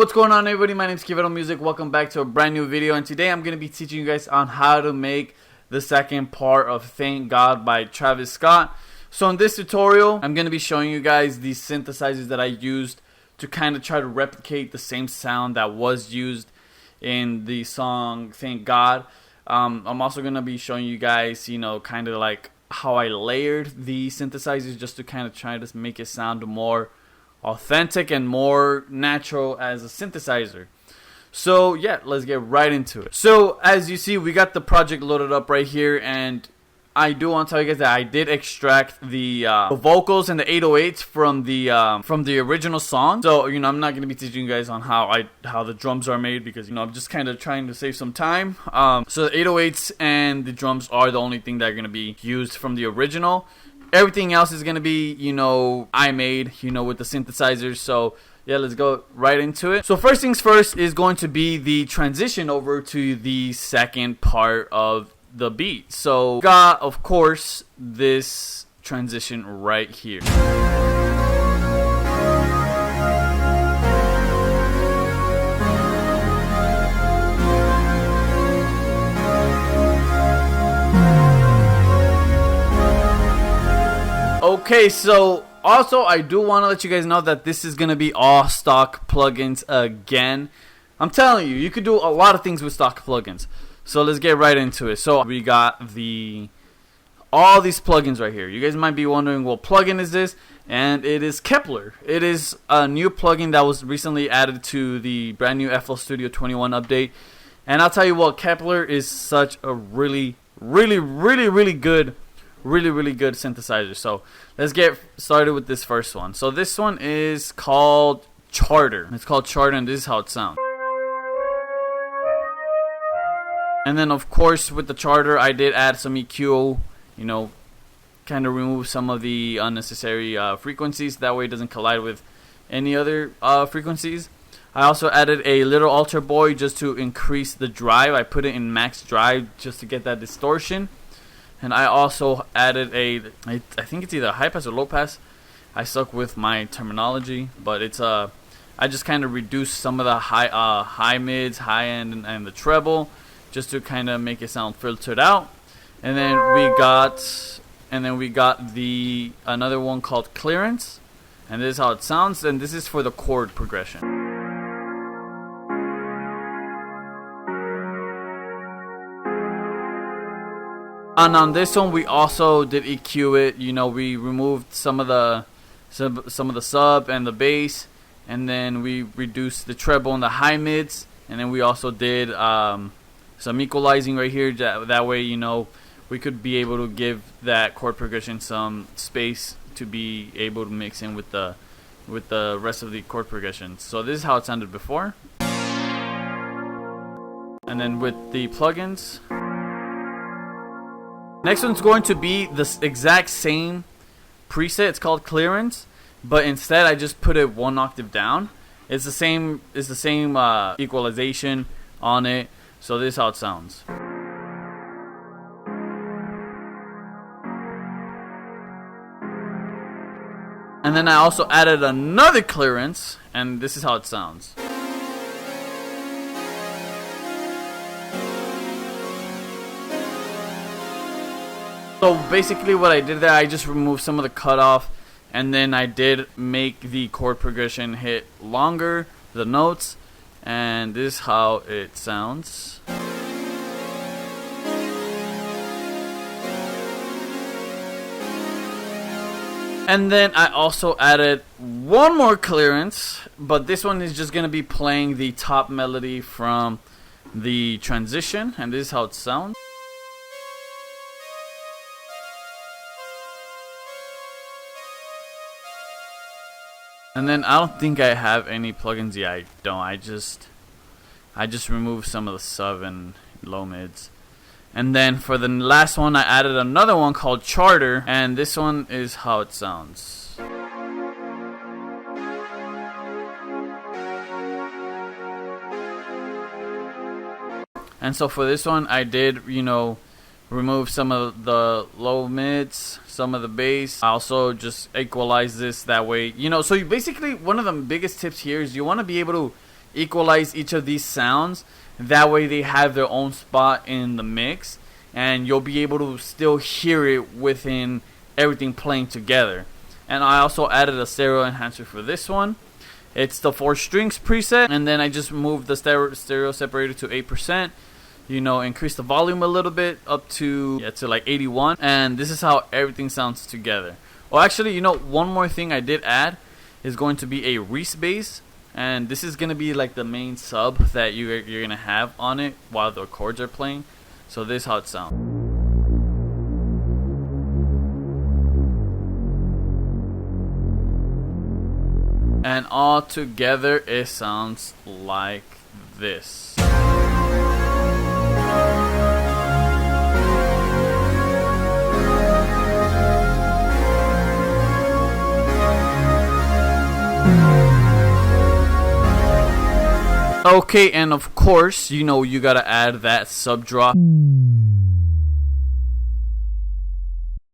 what's going on, everybody? My name is Kivero Music. Welcome back to a brand new video, and today I'm going to be teaching you guys on how to make the second part of Thank God by Travis Scott. So in this tutorial, I'm going to be showing you guys these synthesizers that I used to kind of try to replicate the same sound that was used in the song Thank God. I'm also going to be showing you guys, kind of like how I layered the synthesizers just to kind of try to make it sound more authentic and more natural as a synthesizer. So yeah, let's get right into it. So as you see, we got the project loaded up right here, and I do want to tell you guys that I did extract the vocals and the 808s from the original song. So I'm not going to be teaching you guys on how the drums are made, because I'm just kind of trying to save some time. So the 808s and the drums are the only thing that are going to be used from the original. Everything else is going to be, I made, with the synthesizers. So, yeah, let's go right into it. So, first things first is going to be the transition over to the second part of the beat. So, got, of course, this transition right here. Okay, so also I do want to let you guys know that this is going to be all stock plugins again. I'm telling you, you could do a lot of things with stock plugins. So let's get right into it. So we got all these plugins right here. You guys might be wondering, what plugin is this? And it is Kepler. It is a new plugin that was recently added to the brand new FL Studio 21 update. And I'll tell you what, Kepler is such a really good synthesizer. So let's get started with this first one. So this one is called Charter. It's called Charter, and this is how it sounds. And then of course with the Charter, I did add some EQ, kind of remove some of the unnecessary frequencies. That way it doesn't collide with any other frequencies. I also added a little altar boy just to increase the drive. I put it in max drive just to get that distortion. And I also added I think it's either a high pass or low pass. I stuck with my terminology, but it's I just kind of reduced some of the high mids, high end, and the treble, just to kind of make it sound filtered out. And then we got the another one called Clearance, and this is how it sounds. And this is for the chord progression. And on this one, we also did EQ it. We removed some of the sub and the bass, and then we reduced the treble and the high mids, and then we also did some equalizing right here. That way, we could be able to give that chord progression some space to be able to mix in with the rest of the chord progressions. So this is how it sounded before. And then with the plugins. Next one's going to be the exact same preset. It's called Clearance, but instead I just put it one octave down. It's the same equalization on it. So this is how it sounds. And then I also added another Clearance, and this is how it sounds. So basically what I did there, I just removed some of the cutoff, and then I did make the chord progression hit longer, the notes, and this is how it sounds. And then I also added one more Clearance, but this one is just going to be playing the top melody from the transition, and this is how it sounds. And then I don't think I have any plugins. Yeah, I don't. I just removed some of the sub and low mids. And then for the last one, I added another one called Charter, and this one is how it sounds. And so for this one, I did, remove some of the low mids, some of the bass. I also just equalize this that way. So you basically, one of the biggest tips here is you want to be able to equalize each of these sounds. That way they have their own spot in the mix, and you'll be able to still hear it within everything playing together. And I also added a stereo enhancer for this one. It's the 4 strings preset, and then I just moved the stereo separator to 8%. Increase the volume a little bit up to like 81, and this is how everything sounds together. Well, actually, one more thing I did add is going to be a Reese bass, and this is gonna be like the main sub that you're gonna have on it while the chords are playing. So this is how it sounds. And all together it sounds like this. Okay, and of course, you gotta add that sub drop.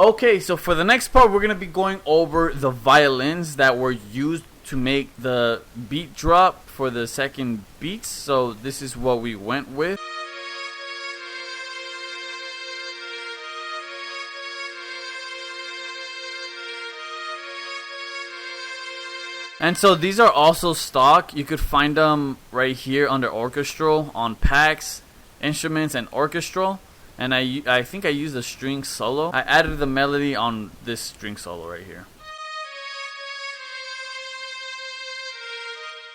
Okay, so for the next part, we're gonna be going over the violins that were used to make the beat drop for the second beats. So this is what we went with. And so these are also stock. You could find them right here under Orchestral on Packs, Instruments, and Orchestral. And I think I used a string solo. I added the melody on this string solo right here.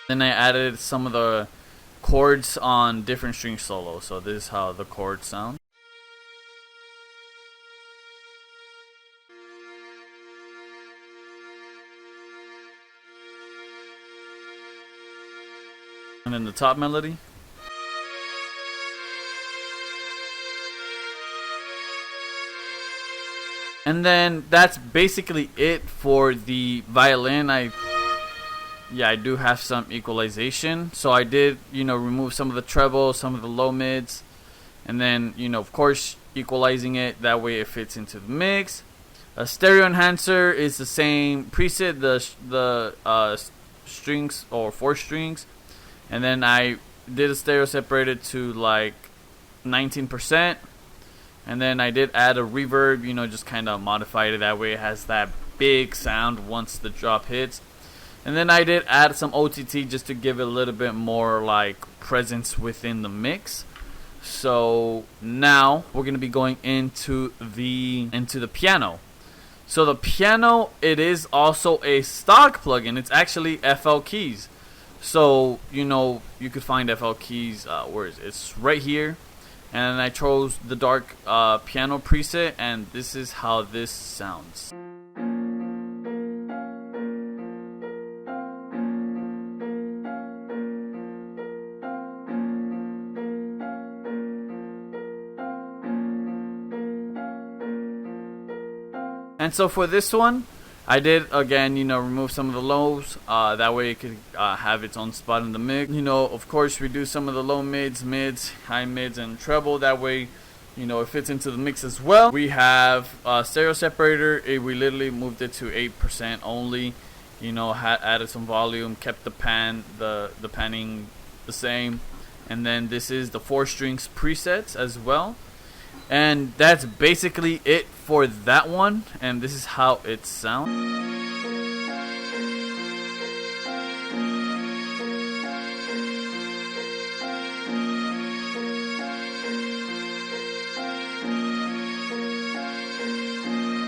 Then I added some of the chords on different string solos. So this is how the chords sound. And then the top melody. And then that's basically it for the violin. I do have some equalization. So I did, remove some of the treble, some of the low mids, and then, of course, equalizing it. That way it fits into the mix. A stereo enhancer is the same preset, the strings or 4 strings. And then I did a stereo separated to like 19%. And then I did add a reverb, just kind of modified it. That way it has that big sound once the drop hits. And then I did add some OTT just to give it a little bit more like presence within the mix. So now we're going to be going into the piano. So the piano, it is also a stock plugin. It's actually FL keys. So, you could find FL keys, where is it? It's right here. And I chose the dark piano preset, and this is how this sounds. And so for this one, I did, again, remove some of the lows. That way it could have its own spot in the mix. Of course, reduce some of the low mids, high mids, and treble. That way, it fits into the mix as well. We have stereo separator. We literally moved it to 8% only. Added some volume, kept the panning the same. And then this is the 4 strings presets as well. And that's basically it for that one, and this is how it sounds.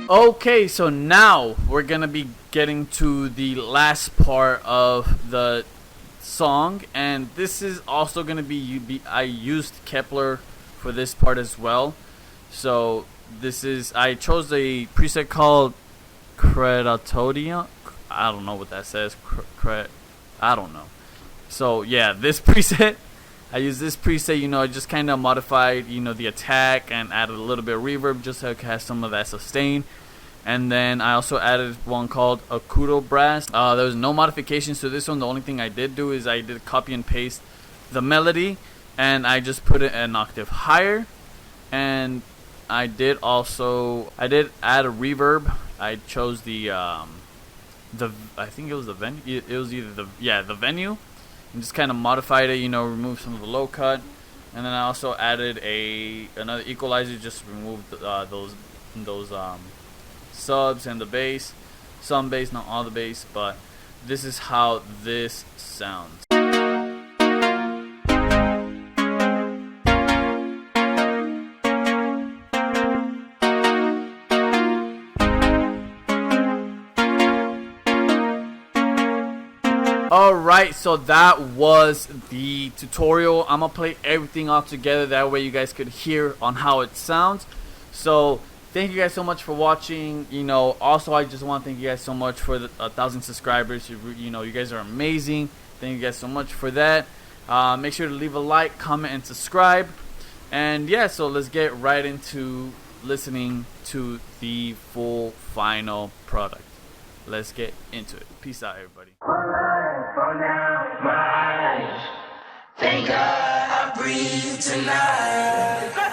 Okay, so now we're gonna be getting to the last part of the song, and this is also gonna be I used Kepler for this part as well. So I chose a preset called Credatodia. I don't know what that says. I don't know. So yeah, this preset, I use this preset. I just kind of modified, the attack and added a little bit of reverb just so it has some of that sustain. And then I also added one called Akuto Brass. There was no modifications to this one. The only thing I did do is I did copy and paste the melody, and I just put it an octave higher. And I did add a reverb. I chose the I think it was the venue. It was either the venue. and just kind of modified it, you know, removed some of the low cut, and then I also added another equalizer, just removed those subs and the bass, some bass, not all the bass, but this is how this sounds. Alright, so that was the tutorial. I'm gonna play everything all together, that way you guys could hear on how it sounds. So thank you guys so much for watching. You know, also I just want to thank you guys so much for the 1,000 subscribers. You know, you guys are amazing. Thank you guys so much for that. Make sure to leave a like, comment, and subscribe. And yeah, so let's get right into listening to the full final product. Let's get into it. Peace out, everybody. For now, my eyes. Thank God I breathe tonight.